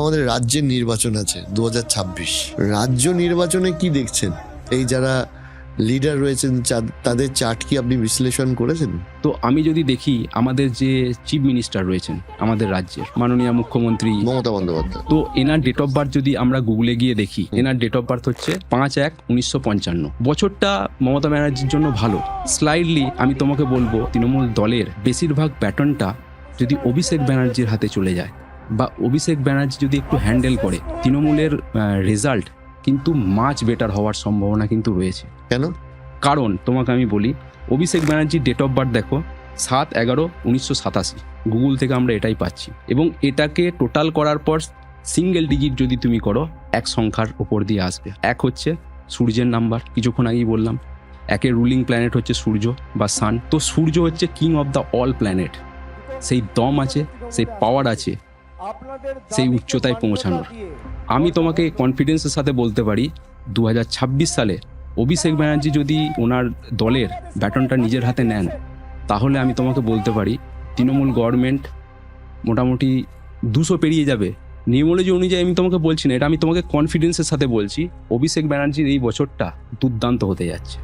আমাদের রাজ্যের নির্বাচন আছে 2026। রাজ্য নির্বাচনে কি দেখছেন? এই যারা লিডার রয়েছেন তাদের চার্ট কি আপনি বিশ্লেষণ করেছেন? তো আমি যদি দেখি আমাদের যে চিফ মিনিস্টার রয়েছেন আমাদের রাজ্যের মাননীয় মুখ্যমন্ত্রী মমতা বন্দ্যোপাধ্যায়, তো এনার ডেট অফ বার্থ যদি আমরা গুগলে গিয়ে দেখি, এনার ডেট অফ বার্থ হচ্ছে 5/1/1955। বছরটা মমতা ব্যানার্জির জন্য ভালো। স্লাইডলি আমি তোমাকে বলবো তৃণমূল দলের বেশিরভাগ ব্যাটনটা যদি অভিষেক ব্যানার্জির হাতে চলে যায় বা অভিষেক ব্যানার্জি যদি একটু হ্যান্ডেল করে, তৃণমূলের রেজাল্ট কিন্তু মাচ বেটার হওয়ার সম্ভাবনা কিন্তু রয়েছে। কেন? কারণ তোমাকে আমি বলি, অভিষেক ব্যানার্জির ডেট অফ বার্থ দেখো 7/11/1987। গুগল থেকে আমরা এটাই পাচ্ছি, এবং এটাকে টোটাল করার পর সিঙ্গেল ডিজিট যদি তুমি করো, এক সংখ্যার উপর দিয়ে আসবে। এক হচ্ছে সূর্যের নাম্বার, কিছুক্ষণ আগেই বললাম। একের রুলিং প্ল্যানেট হচ্ছে সূর্য বা সান। তো সূর্য হচ্ছে king of the all planet. সেই দম আছে, সেই পাওয়ার আছে, সেই উচ্চতায় পৌঁছানোর। আমি তোমাকে কনফিডেন্সের সাথে বলতে পারি 2026 সালে অভিষেক ব্যানার্জি যদি ওনার দলের ব্যাটনটা নিজের হাতে নেন, তাহলে আমি তোমাকে বলতে পারি তৃণমূল গভর্নমেন্ট মোটামুটি 200 পেরিয়ে যাবে। নিউমোলজি অনুযায়ী আমি তোমাকে বলছি না, এটা আমি তোমাকে কনফিডেন্সের সাথে বলছি। অভিষেক ব্যানার্জির এই বছরটা দুর্দান্ত হতে যাচ্ছে।